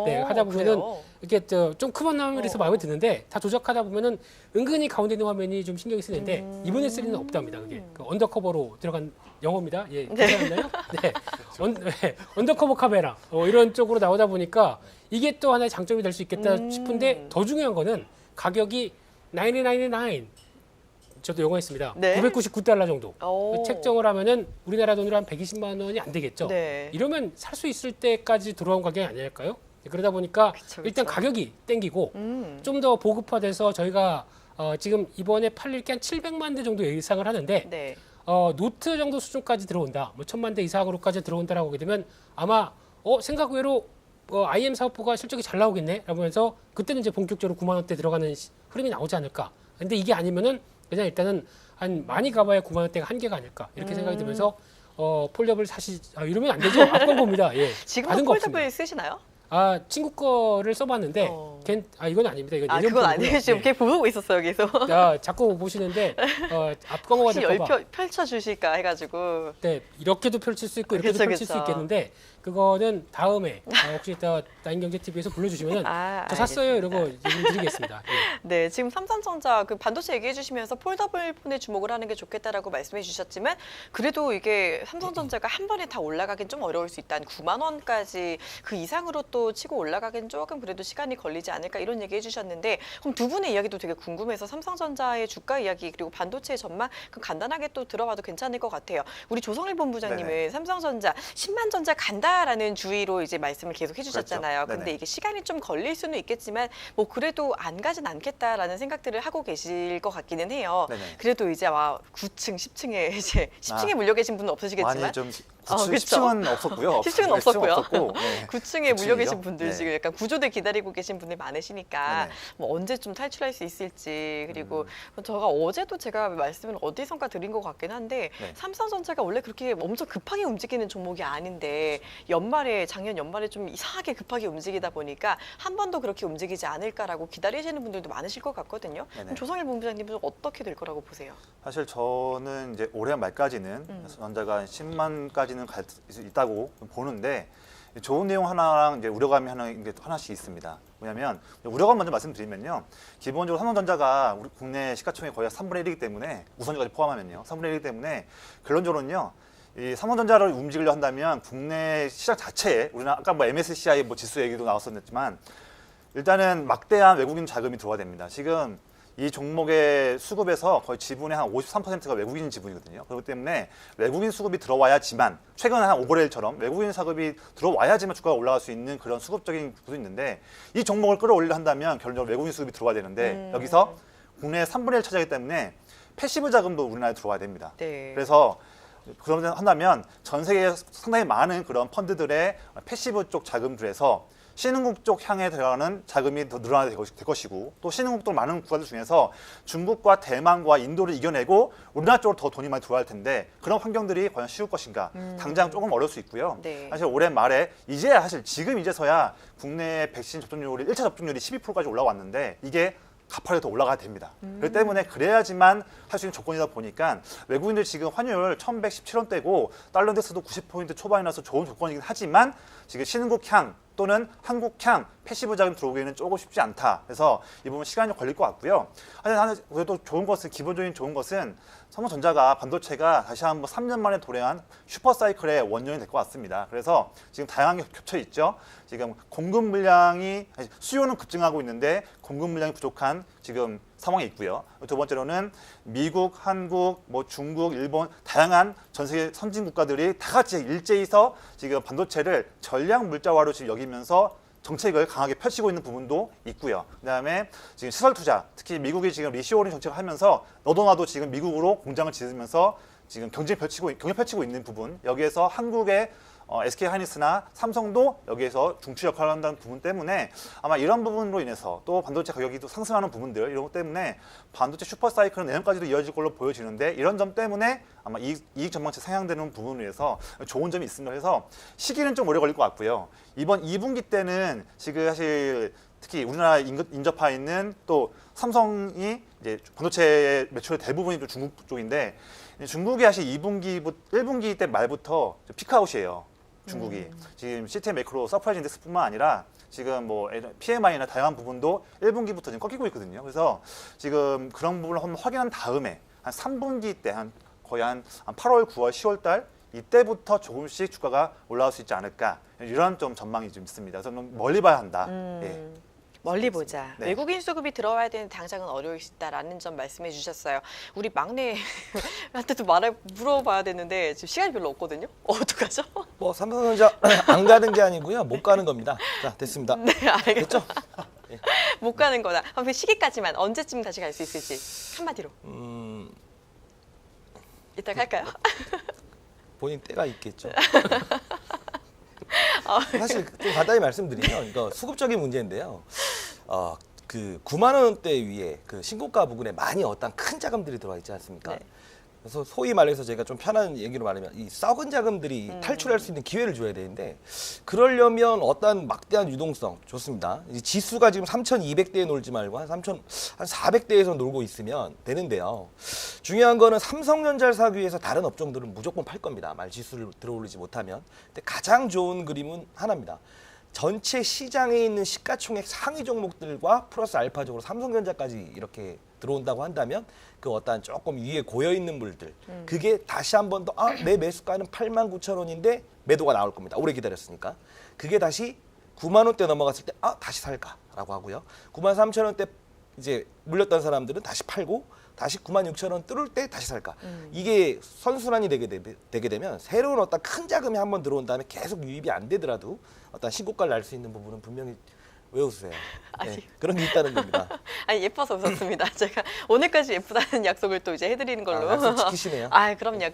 네, 하다 보면은 그래요? 이렇게 좀 큰 화면에서 마음에 드는데 다 조작하다 보면은 은근히 가운데 있는 화면이 좀 신경이 쓰는데 이번에 3는 없답니다. 그게 그 언더커버로 들어간 영어입니다. 예, 괜찮았나요? 네, 언더커버 카메라 이런 쪽으로 나오다 보니까 이게 또 하나의 장점이 될 수 있겠다 싶은데 더 중요한 거는 가격이 999. 저도 영어했습니다. 네. 999달러 정도. 오. 책정을 하면은 우리나라 돈으로 한 120만 원이 안 되겠죠. 네. 이러면 살 수 있을 때까지 들어온 가격이 아닐까요? 그러다 보니까 그쵸. 일단 가격이 땡기고 음. 좀 더 보급화돼서 저희가 지금 이번에 팔릴 게 한 700만 대 정도 예상을 하는데 네. 노트 정도 수준까지 들어온다. 뭐 1000만 대 이상으로까지 들어온다라고 하게 되면 아마 생각 외로 IM 사업부가 실적이 잘 나오겠네 라면서 그때는 이제 본격적으로 9만 원대 들어가는 흐름이 나오지 않을까. 근데 이게 아니면은 그냥 일단은 한 많이 가봐야 9만 원대가 한계가 아닐까 이렇게 생각이 들면서 폴더블 사시 이러면 안 되죠. 앞광고입니다. 예. 지금도 받은 거 폴더블 없습니다. 쓰시나요? 친구 거를 써봤는데 이건 아닙니다. 이건 예전 그건 거고요. 아니에요. 지금 네. 걔 보고 있었어요, 계속. 자꾸 보시는데 앞광고가 혹시 될까 봐. 펼쳐 주실까 해가지고. 네, 이렇게도 펼칠 수 있고 이렇게도 그쵸, 펼칠 수 그쵸. 있겠는데 그거는 다음에 혹시 이따 나인경제TV에서 불러주시면 저 샀어요 이러고 얘기 드리겠습니다. 예. 네, 지금 삼성전자 그 반도체 얘기해 주시면서 폴더블 폰에 주목을 하는 게 좋겠다라고 말씀해 주셨지만 그래도 이게 삼성전자가 한 번에 다 올라가긴 좀 어려울 수 있다. 한 9만 원까지 그 이상으로 또 치고 올라가긴 조금 그래도 시간이 걸리지 않을까 이런 얘기 해주셨는데 그럼 두 분의 이야기도 되게 궁금해서 삼성전자의 주가 이야기 그리고 반도체의 전망 그 간단하게 또 들어봐도 괜찮을 것 같아요. 우리 조성일 본부장님은 네네. 삼성전자 10만 전자 간다라는 주의로 이제 말씀을 계속 해주셨잖아요. 그렇죠. 근데 네네. 이게 시간이 좀 걸릴 수는 있겠지만 뭐 그래도 안 가진 않겠다라는 생각들을 하고 계실 것 같기는 해요. 네네. 그래도 이제 9층, 10층에 이제 10층에 물려 계신 분은 없으시겠지만 많이 좀 그쵸. 10층은 없었고요. 10층은 10층은 없었고요. 없었고, 네. 9층에 물려 9층이죠? 계신 분들 네. 지금 약간 구조대 기다리고 계신 분들 많으시니까 네네. 뭐 언제쯤 탈출할 수 있을지 그리고 제가 어제도 제가 말씀을 어디선가 드린 것 같긴 한데 네. 삼성전자가 원래 그렇게 엄청 급하게 움직이는 종목이 아닌데 작년 연말에 좀 이상하게 급하게 움직이다 보니까 한 번도 그렇게 움직이지 않을까라고 기다리시는 분들도 많으실 것 같거든요. 네네. 그럼 조성일 본부장님은 어떻게 될 거라고 보세요? 사실 저는 이제 올해 말까지는 전자가 10만까지는 갈 수 있다고 보는데 좋은 내용 하나랑 이제 우려감이 하나씩 있습니다. 뭐냐면 우려감 먼저 말씀드리면요. 기본적으로 삼성전자가 우리 국내 시가총액 거의 3분의 1이기 때문에 우선주까지 포함하면요. 3분의 1이기 때문에 결론적으로는요. 이 삼성전자를 움직이려 한다면 국내 시장 자체에 우리나라 아까 뭐 MSCI 뭐 지수 얘기도 나왔었지만 일단은 막대한 외국인 자금이 들어와야 됩니다. 지금 이 종목의 수급에서 거의 지분의 한 53%가 외국인 지분이거든요. 그렇기 때문에 외국인 수급이 들어와야지만 최근에 한 오버레일처럼 외국인 자금이 들어와야지만 주가가 올라갈 수 있는 그런 수급적인 구도 있는데 이 종목을 끌어올리려 한다면 결론적으로 외국인 수급이 들어와야 되는데 여기서 국내 3분의 1 차지하기 때문에 패시브 자금도 우리나라에 들어와야 됩니다. 네. 그래서 그러면 한다면 전 세계에 상당히 많은 그런 펀드들의 패시브 쪽 자금들에서 신흥국 쪽 향해 들어가는 자금이 더 늘어나게 될 것이고 또 신흥국도 많은 국가들 중에서 중국과 대만과 인도를 이겨내고 우리나라 쪽으로 더 돈이 많이 들어갈 텐데 그런 환경들이 과연 쉬울 것인가 당장 조금 어려울 수 있고요. 네. 사실 올해 말에 사실 지금 이제서야 국내 백신 접종률이 1차 접종률이 12%까지 올라왔는데 이게 가파르게 더 올라가야 됩니다. 그렇기 때문에 그래야지만 할 수 있는 조건이다 보니까 외국인들 지금 환율 1117원대고 달러 인덱스도 90포인트 초반이라서 좋은 조건이긴 하지만 지금 신흥국향 또는 한국향 패시브 자금 들어오기에는 조금 쉽지 않다. 그래서 이 부분 시간이 좀 걸릴 것 같고요. 하지만 그래도 기본적인 좋은 것은 삼성전자가 반도체가 다시 한번 3년 만에 도래한 슈퍼사이클의 원년이 될 것 같습니다. 그래서 지금 다양하게 겹쳐 있죠. 지금 수요는 급증하고 있는데 공급 물량이 부족한 지금 상황이 있고요. 두 번째로는 미국, 한국, 중국, 일본 다양한 전 세계 선진 국가들이 다 같이 일제히서 지금 반도체를 전략 물자화로 지금 여기면서 정책을 강하게 펼치고 있는 부분도 있고요. 그다음에 지금 시설 투자, 특히 미국이 지금 리쇼어링 정책을 하면서 너도 나도 지금 미국으로 공장을 지으면서 지금 경쟁 펼치고 있는 부분, 여기에서 한국의 SK 하이닉스나 삼성도 여기에서 중추 역할을 한다는 부분 때문에 아마 이런 부분으로 인해서 또 반도체 가격이 또 상승하는 부분들 이런 것 때문에 반도체 슈퍼사이클은 내년까지도 이어질 걸로 보여지는데 이런 점 때문에 아마 이익 전망치 상향되는 부분을 위해서 좋은 점이 있습니다. 그래서 시기는 좀 오래 걸릴 것 같고요. 이번 2분기 때는 지금 사실 특히 우리나라 인접해 있는 또 삼성이 이제 반도체 매출의 대부분이 또 중국 쪽인데 중국이 사실 1분기 때 말부터 피크아웃이에요. 중국이. 지금 CTI 매크로 서프라이즈 인덱스뿐만 아니라 지금 뭐 PMI나 다양한 부분도 1분기부터 지금 꺾이고 있거든요. 그래서 지금 그런 부분을 한번 확인한 다음에 한 3분기 때 거의 한 8월, 9월, 10월 달 이때부터 조금씩 주가가 올라올 수 있지 않을까 이런 좀 전망이 좀 있습니다. 그래서 좀 멀리 봐야 한다. 예. 멀리 보자. 네. 외국인 수급이 들어와야 되는 당장은 어려울 수 있다라는 점 말씀해 주셨어요. 우리 막내한테도 물어봐야 되는데 지금 시간이 별로 없거든요. 어떡하죠? 뭐 삼성전자 안 가는 게 아니고요, 못 가는 겁니다. 자, 됐습니다. 네, 알겠죠. 됐죠? 못 가는 거다. 한번 시기까지만 언제쯤 다시 갈 수 있을지 한마디로. 이따가 할까요? 본인 때가 있겠죠. 사실 좀 간단히 말씀드리면 이거 수급적인 문제인데요. 그 9만 원대 위에 그 신고가 부근에 많이 어떤 큰 자금들이 들어와 있지 않습니까? 네. 그래서 소위 말해서 제가 좀 편한 얘기로 말하면 이 썩은 자금들이 탈출할 수 있는 기회를 줘야 되는데 그러려면 어떤 막대한 유동성 좋습니다. 이 지수가 지금 3,200대에 놀지 말고 한 400대에서 놀고 있으면 되는데요. 중요한 거는 삼성전자를 사기 위해서 다른 업종들은 무조건 팔 겁니다. 말 지수를 들어올리지 못하면. 근데 가장 좋은 그림은 하나입니다. 전체 시장에 있는 시가총액 상위 종목들과 플러스 알파적으로 삼성전자까지 이렇게 들어온다고 한다면 그 어떤 조금 위에 고여 있는 물들 그게 다시 한 번 더 내 매수가는 89,000원인데 매도가 나올 겁니다. 오래 기다렸으니까. 그게 다시 9만 원대 넘어갔을 때 다시 살까라고 하고요. 93,000원대 이제 물렸던 사람들은 다시 팔고 다시 96,000원 뚫을 때 다시 살까. 이게 선순환이 되게 되면 새로운 어떤 큰 자금이 한번 들어온 다음에 계속 유입이 안 되더라도 어떤 신고가를 날 수 있는 부분은 분명히 왜 웃으세요? 네, 그런 게 있다는 겁니다. 아니 예뻐서 웃었습니다. 제가 오늘까지 예쁘다는 약속을 또 이제 해드리는 걸로. 약속 지키시네요. 그럼요.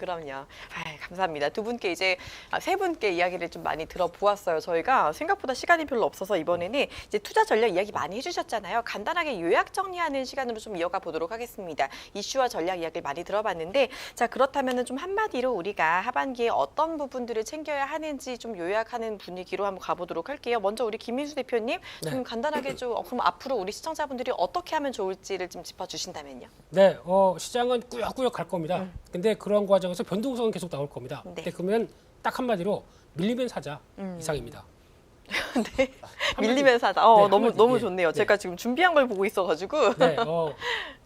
감사합니다. 두 분께 이제 세 분께 이야기를 좀 많이 들어보았어요. 저희가 생각보다 시간이 별로 없어서 이번에는 이제 투자 전략 이야기 많이 해주셨잖아요. 간단하게 요약 정리하는 시간으로 좀 이어가 보도록 하겠습니다. 이슈와 전략 이야기를 많이 들어봤는데 자 그렇다면은 좀 한마디로 우리가 하반기에 어떤 부분들을 챙겨야 하는지 좀 요약하는 분위기로 한번 가보도록 할게요. 먼저 우리 김민수 대표님. 좀 간단하게 좀 그럼 앞으로 우리 시청자분들이 어떻게 하면 좋을지를 좀 짚어주신다면요. 네, 시장은 꾸역꾸역 갈 겁니다. 근데 그런 과정에서 변동성은 계속 나올 겁니다. 네. 근데 그러면 딱 한마디로 밀리면 사자 이상입니다. 네, 밀리면 사자. 네, 너무 한마디, 너무 예, 좋네요. 네. 제가 지금 준비한 걸 보고 있어가지고. 네,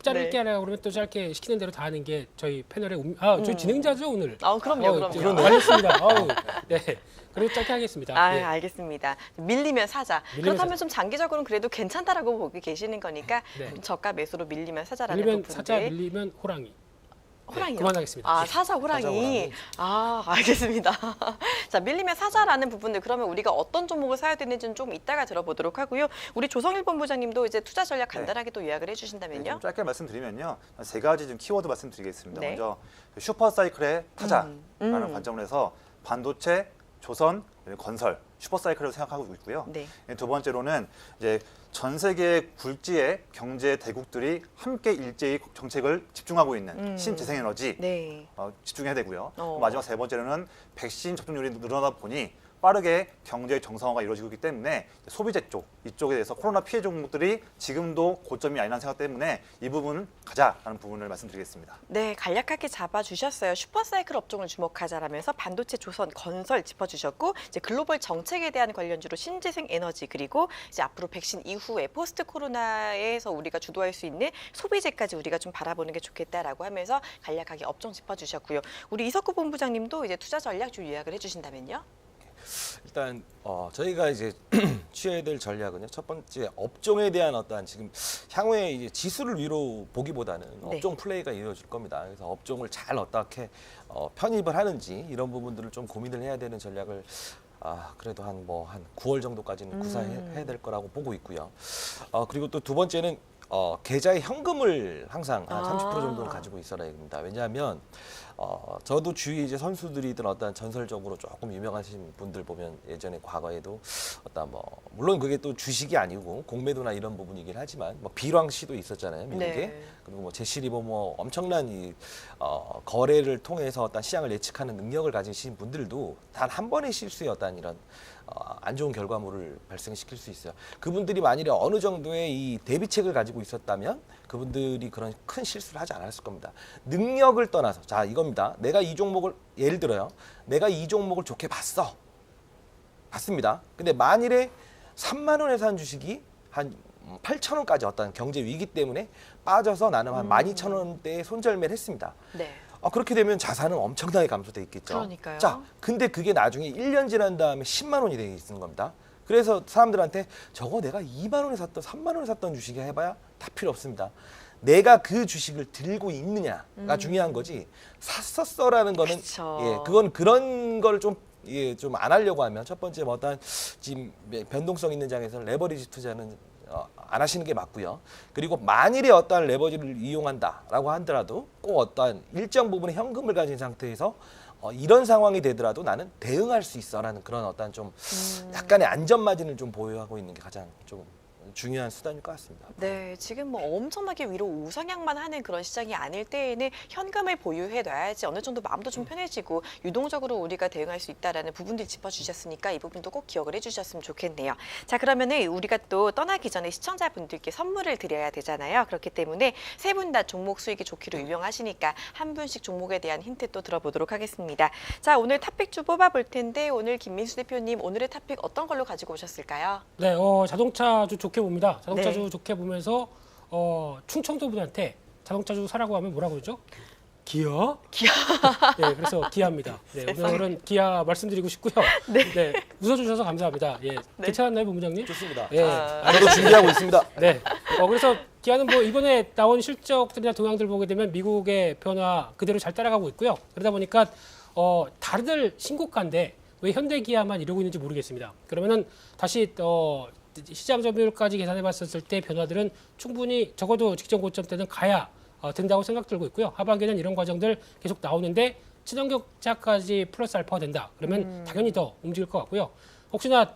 짧게 네. 하려고 그러면 또 짧게 시키는 대로 다 하는 게 저희 패널의 저희 진행자죠 오늘. 그럼요. 알겠습니다. 네, 그리고 짧게 하겠습니다. 네. 알겠습니다. 밀리면 사자. 밀리면 그렇다면 좀 장기적으로는 그래도 괜찮다라고 보고 계시는 거니까 네. 저가 매수로 밀리면 사자라는 밀리면 부분들. 사자, 밀리면 호랑이. 호랑이요? 그만하겠습니다. 네. 사자 호랑이. 알겠습니다. 자, 밀리면 사자라는 부분들 그러면 우리가 어떤 종목을 사야 되는지는 좀 이따가 들어보도록 하고요. 우리 조성일 본부장님도 이제 투자 전략 간단하게 또 요약을 네, 해주신다면요. 좀 짧게 말씀드리면요. 세 가지 좀 키워드 말씀드리겠습니다. 네. 먼저 슈퍼사이클의 타자라는 관점으로 해서 반도체, 조선, 건설, 슈퍼사이클을 생각하고 있고요. 네. 두 번째로는 이제 전 세계 굴지의 경제 대국들이 함께 일제히 정책을 집중하고 있는 신재생에너지 네. 집중해야 되고요. 어. 마지막 세 번째로는 백신 접종률이 늘어나다 보니 빠르게 경제 정상화가 이루어지고 있기 때문에 소비재 쪽 이쪽에 대해서 코로나 피해 종목들이 지금도 고점이 아니라는 생각 때문에 이 부분은 가자라는 부분을 말씀드리겠습니다. 네, 간략하게 잡아주셨어요. 슈퍼사이클 업종을 주목하자라면서 반도체, 조선, 건설 짚어주셨고 이제 글로벌 정책에 대한 관련주로 신재생 에너지 그리고 이제 앞으로 백신 이후에 포스트 코로나에서 우리가 주도할 수 있는 소비재까지 우리가 좀 바라보는 게 좋겠다라고 하면서 간략하게 업종 짚어주셨고요. 우리 이석구 본부장님도 이제 투자 전략 좀 요약을 해주신다면요. 일단 저희가 이제 취해야 될 전략은요. 첫 번째 업종에 대한 어떠한 지금 향후에 이제 지수를 위로 보기보다는 네. 업종 플레이가 이루어질 겁니다. 그래서 업종을 잘 어떻게 편입을 하는지 이런 부분들을 좀 고민을 해야 되는 전략을 그래도 한 9월 정도까지는 구사해야 될 거라고 보고 있고요. 그리고 또 두 번째는 계좌에 현금을 항상 한 30% 정도는 가지고 있어야 됩니다. 왜냐하면 저도 주위 이제 선수들이든 어떤 전설적으로 조금 유명하신 분들 보면 예전에 과거에도 어떤 물론 그게 또 주식이 아니고 공매도나 이런 부분이긴 하지만 비왕 씨도 있었잖아요, 미국에. 네. 그리고 제시리버 엄청난 이 거래를 통해서 어떤 시장을 예측하는 능력을 가지신 분들도 단 한 번의 실수에 어떤 이런 안 좋은 결과물을 발생시킬 수 있어요. 그분들이 만일에 어느 정도의 이 대비책을 가지고 있었다면 그분들이 그런 큰 실수를 하지 않았을 겁니다. 능력을 떠나서 자 이겁니다. 내가 이 종목을 예를 들어요. 내가 이 종목을 좋게 봤어. 같습니다. 근데 만일에 3만 원에 산 주식이 한 8천 원까지 어떤 경제 위기 때문에 빠져서 나는 한 12,000원대에 손절매를 했습니다. 네. 그렇게 되면 자산은 엄청나게 감소돼 있겠죠. 그러니까요. 자, 근데 그게 나중에 1년 지난 다음에 10만 원이 되어 있는 겁니다. 그래서 사람들한테 저거 내가 2만 원에 샀던 3만 원에 샀던 주식이 해봐야 다 필요 없습니다. 내가 그 주식을 들고 있느냐가 중요한 거지 샀었어라는 거는 그쵸. 예, 그건 그런 걸 좀 예, 좀 안 하려고 하면 첫 번째 뭐 어떤 지금 변동성 있는 장에서 레버리지 투자는 안 하시는 게 맞고요. 그리고 만일에 어떠한 레버리지를 이용한다라고 하더라도 꼭 어떠한 일정 부분의 현금을 가진 상태에서 이런 상황이 되더라도 나는 대응할 수 있어라는 그런 어떤 좀 약간의 안전 마진을 좀 보유하고 있는 게 가장 좀 중요한 수단일 것 같습니다. 네, 지금 뭐 엄청나게 위로 우상향만 하는 그런 시장이 아닐 때에는 현금을 보유해 놔야지 어느 정도 마음도 좀 편해지고 유동적으로 우리가 대응할 수 있다라는 부분들 짚어주셨으니까 이 부분도 꼭 기억을 해주셨으면 좋겠네요. 자, 그러면은 우리가 또 떠나기 전에 시청자분들께 선물을 드려야 되잖아요. 그렇기 때문에 세 분 다 종목 수익이 좋기로 유명하시니까 한 분씩 종목에 대한 힌트 또 들어보도록 하겠습니다. 자, 오늘 탑픽주 뽑아볼 텐데 오늘 김민수 대표님 오늘의 탑픽 어떤 걸로 가지고 오셨을까요? 네, 자동차주 좋게 봅니다. 자동차주 네. 좋게 보면서 충청도 분한테 자동차주 사라고 하면 뭐라고 그러죠? 기아? 기아. 네, 그래서 기아입니다. 네, 오늘은 기아 말씀드리고 싶고요. 네, 웃어주셔서 감사합니다. 예, 괜찮았나요, 본부장님? 좋습니다. 예, 저도 준비하고 있습니다. 네. 그래서 기아는 뭐 이번에 나온 실적들이나 동향들 보게 되면 미국의 변화 그대로 잘 따라가고 있고요. 그러다 보니까 다들 신고가인데 왜 현대 기아만 이러고 있는지 모르겠습니다. 그러면은 다시 시장 점유율까지 계산해 봤었을 때 변화들은 충분히 적어도 직전 고점 때는 가야 된다고 생각 들고 있고요. 하반기는 이런 과정들 계속 나오는데 친환경차까지 플러스 알파가 된다. 그러면 당연히 더 움직일 것 같고요. 혹시나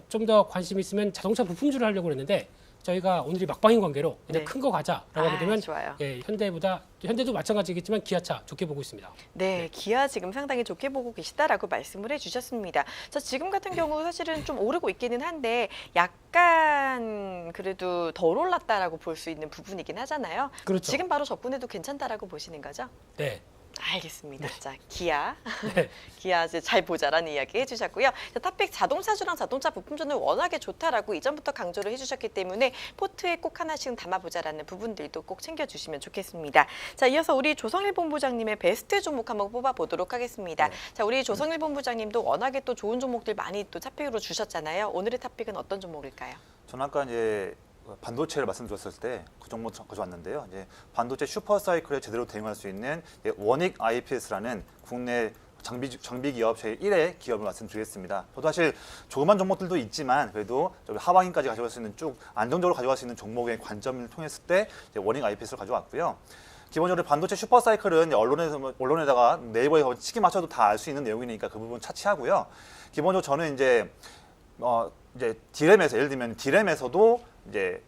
좀 더 관심 있으면 자동차 부품주를 하려고 했는데 저희가 오늘이 막방인 관계로 그냥 네. 큰 거 가자라고 하게 되면 좋아요. 예, 현대도 마찬가지겠지만 기아차 좋게 보고 있습니다. 네, 기아 지금 상당히 좋게 보고 계시다라고 말씀을 해주셨습니다. 자, 지금 같은 경우 사실은 좀 오르고 있기는 한데 약간 그래도 덜 올랐다라고 볼 수 있는 부분이긴 하잖아요. 그렇죠. 지금 바로 접근해도 괜찮다라고 보시는 거죠? 네. 알겠습니다. 자, 기아. 네. 기아 이제 잘 보자라는 이야기 해주셨고요. 자, 탑픽 자동차주랑 자동차 부품주는 워낙에 좋다라고 이전부터 강조를 해주셨기 때문에 포트에 꼭 하나씩은 담아보자라는 부분들도 꼭 챙겨주시면 좋겠습니다. 자, 이어서 우리 조성일 본부장님의 베스트 종목 한번 뽑아보도록 하겠습니다. 자, 우리 조성일 본부장님도 워낙에 또 좋은 종목들 많이 또 탑픽으로 주셨잖아요. 오늘의 탑픽은 어떤 종목일까요? 저는 아까 이제 반도체를 말씀드렸을 때 그 종목 가져왔는데요. 이제 반도체 슈퍼사이클에 제대로 대응할 수 있는 원익 IPS라는 국내 장비 기업 제1의 기업을 말씀드리겠습니다. 저도 사실 조그만 종목들도 있지만 그래도 하반기까지 가져갈 수 있는 쭉 안정적으로 가져갈 수 있는 종목의 관점을 통했을 때 원익 IPS를 가져왔고요. 기본적으로 반도체 슈퍼사이클은 언론에다가 네이버에 치기 맞춰도 다 알 수 있는 내용이니까 그 부분 차치하고요. 기본적으로 저는 이제 디램에서 예를 들면 디램에서도 이제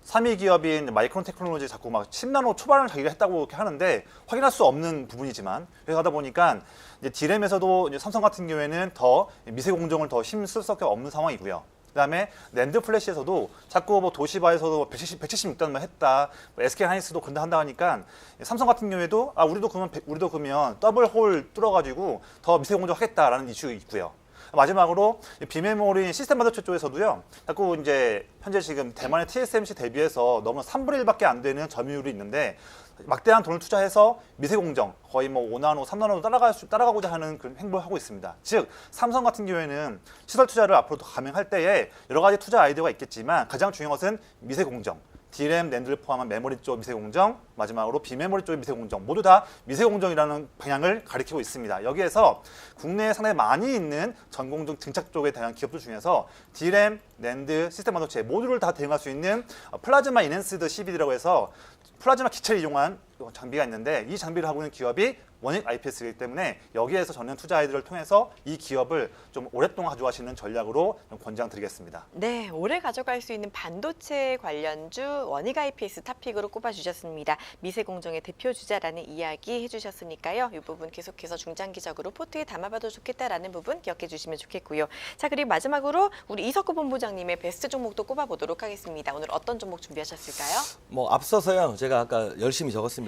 3위 기업인 마이크론 테크놀로지 자꾸 막 10나노 초반을 자기가 했다고 이렇게 하는데 확인할 수 없는 부분이지만 그래서 하다 보니까 이제 디램에서도 이제 삼성 같은 경우에는 더 미세 공정을 더 힘쓸 수밖에 없는 상황이고요. 그다음에 낸드 플래시에서도 자꾸 뭐 도시바에서도 176단만 했다, SK 하이닉스도 그런다 한다 하니까 삼성 같은 경우에도 우리도 그러면 더블 홀 뚫어가지고 더 미세 공정 하겠다라는 이슈가 있고요. 마지막으로 비메모리 시스템 반도체 쪽에서도요. 자꾸 이제 현재 지금 대만의 TSMC 대비해서 너무 3분의 1밖에 안 되는 점유율이 있는데 막대한 돈을 투자해서 미세 공정 거의 뭐 5나노, 3나노도 따라가고자 하는 그런 행보를 하고 있습니다. 즉 삼성 같은 경우에는 시설 투자를 앞으로도 감행할 때에 여러 가지 투자 아이디어가 있겠지만 가장 중요한 것은 미세 공정. 디램, 낸드를 포함한 메모리 쪽 미세 공정, 마지막으로 비메모리 쪽의 미세 공정 모두 다 미세 공정이라는 방향을 가리키고 있습니다. 여기에서 국내에 상당히 많이 있는 전공정 등착 쪽에 대한 기업들 중에서 디램, 낸드, 시스템 반도체 모두를 다 대응할 수 있는 플라즈마 인핸스드 CVD라고 해서 플라즈마 기체를 이용한 장비가 있는데 이 장비를 하고 있는 기업이 원익 IPS이기 때문에 여기에서 저는 투자 아이디어를 통해서 이 기업을 좀 오랫동안 가져가시는 전략으로 좀 권장드리겠습니다. 네, 오래 가져갈 수 있는 반도체 관련주 원익 IPS 탑픽으로 꼽아주셨습니다. 미세공정의 대표주자라는 이야기 해주셨으니까요. 이 부분 계속해서 중장기적으로 포트에 담아봐도 좋겠다라는 부분 기억해 주시면 좋겠고요. 자, 그리고 마지막으로 우리 이석구 본부장님의 베스트 종목도 꼽아보도록 하겠습니다. 오늘 어떤 종목 준비하셨을까요? 뭐 앞서서요. 제가 아까 열심히 적었습니다.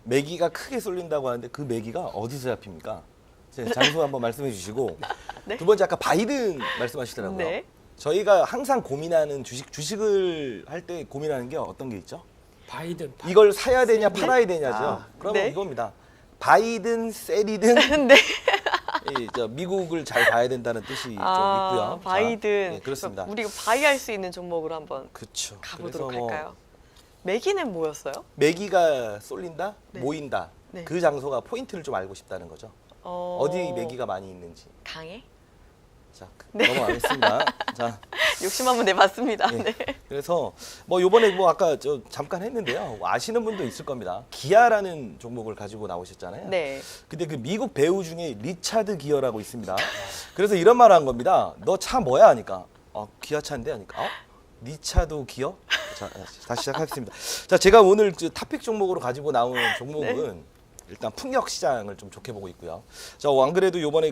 매기가 크게 쏠린다고 하는데 그 매기가 어디서 잡힙니까? 장소 한번 말씀해 주시고 네. 두 번째 아까 바이든 말씀하시더라고요. 네. 저희가 항상 고민하는 주식을 할 때 고민하는 게 어떤 게 있죠? 바이든. 이걸 사야 되냐 팔아야 되냐죠. 그러면 네. 이겁니다. 바이든 셀이든 네. 저 미국을 잘 봐야 된다는 뜻이 좀 있고요. 바이든. 자, 네, 그렇습니다. 우리가 바이할 수 있는 종목으로 한번 그렇죠. 가보도록 그래서 뭐 할까요? 매기는 뭐였어요? 매기가 쏠린다, 네. 모인다. 네. 그 장소가 포인트를 좀 알고 싶다는 거죠. 어디 매기가 많이 있는지. 강해? 자, 넘어가겠습니다. 자, 욕심 한번 내봤습니다. 예. 네. 그래서 뭐 요번에 뭐 아까 저 잠깐 했는데요. 아시는 분도 있을 겁니다. 기아라는 종목을 가지고 나오셨잖아요. 네. 근데 그 미국 배우 중에 리차드 기어라고 있습니다. 그래서 이런 말을 한 겁니다. 너 차 뭐야 하니까 기아 차인데 하니까 리차드 기어? 자, 다시 시작하겠습니다. 자, 제가 오늘 그 토픽 종목으로 가지고 나온 종목은 일단 풍력 시장을 좀 좋게 보고 있고요. 자, 안 그래도 요번에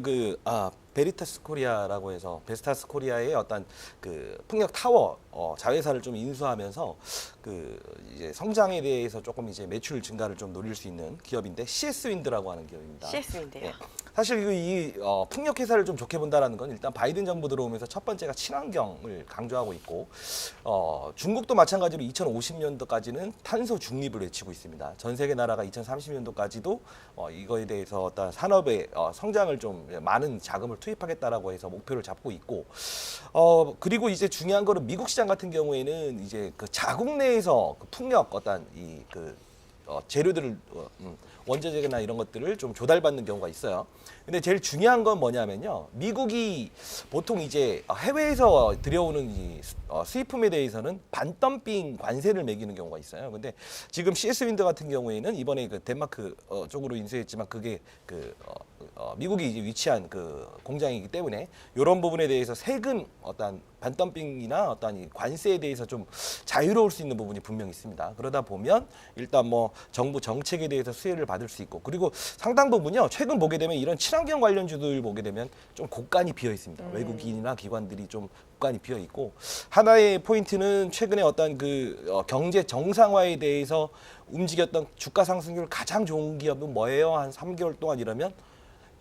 베리타스 코리아라고 해서 베스타스 코리아의 어떤 그 풍력 타워 자회사를 좀 인수하면서 그 이제 성장에 대해서 조금 이제 매출 증가를 좀 노릴 수 있는 기업인데 CS 윈드라고 하는 기업입니다. CS인데요. 예. 사실 이 풍력 회사를 좀 좋게 본다라는 건 일단 바이든 정부 들어오면서 첫 번째가 친환경을 강조하고 있고 중국도 마찬가지로 2050년도까지는 탄소 중립을 외치고 있습니다. 전 세계 나라가 2030년도까지도 이거에 대해서 어떤 산업의 성장을 좀 많은 자금을 투입하겠다라고 해서 목표를 잡고 있고 그리고 이제 중요한 거는 미국 시장 같은 경우에는 이제 그 자국 내에서 그 풍력 어떤 재료들을 원자재나 이런 것들을 좀 조달받는 경우가 있어요. 근데 제일 중요한 건 뭐냐면요. 미국이 보통 이제 해외에서 들여오는 이 수입품에 대해서는 반덤핑 관세를 매기는 경우가 있어요. 근데 지금 CS 윈드 같은 경우에는 이번에 그 덴마크 쪽으로 인수했지만 그게 미국이 이제 위치한 그 공장이기 때문에 이런 부분에 대해서 세금 어떤 반덤핑이나 어떤 이 관세에 대해서 좀 자유로울 수 있는 부분이 분명히 있습니다. 그러다 보면 일단 뭐 정부 정책에 대해서 수혜를 받을 수 있고 그리고 상당 부분요. 최근 보게 되면 이런 친환경 관련주들 보게 되면 좀 곳간이 비어 있습니다. 외국인이나 기관들이 좀 곳간이 비어 있고 하나의 포인트는 최근에 어떤 그 경제 정상화에 대해서 움직였던 주가 상승률 가장 좋은 기업은 뭐예요? 한 3개월 동안 이러면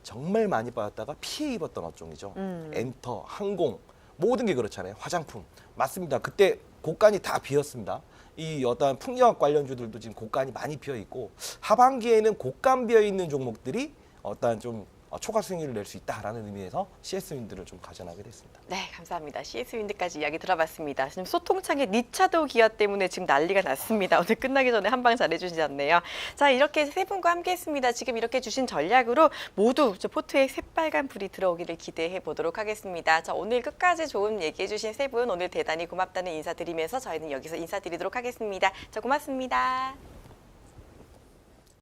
정말 많이 빠졌다가 피해 입었던 업종이죠. 엔터, 항공 모든 게 그렇잖아요. 화장품 맞습니다. 그때 곳간이 다 비었습니다. 이 어떤 풍력 관련주들도 지금 곳간이 많이 비어 있고 하반기에는 곳간 비어 있는 종목들이 어떤 좀 초과 수익률을 낼 수 있다라는 의미에서 CS 윈드를 좀 가져나게 됐습니다. 네, 감사합니다. CS 윈드까지 이야기 들어봤습니다. 지금 소통창에 리차드 기아 때문에 지금 난리가 났습니다. 오늘 끝나기 전에 한 방 잘해주시지 않네요. 자, 이렇게 세 분과 함께했습니다. 지금 이렇게 주신 전략으로 모두 저 포트에 새빨간 불이 들어오기를 기대해 보도록 하겠습니다. 자, 오늘 끝까지 좋은 얘기해주신 세 분 오늘 대단히 고맙다는 인사드리면서 저희는 여기서 인사드리도록 하겠습니다. 자, 고맙습니다.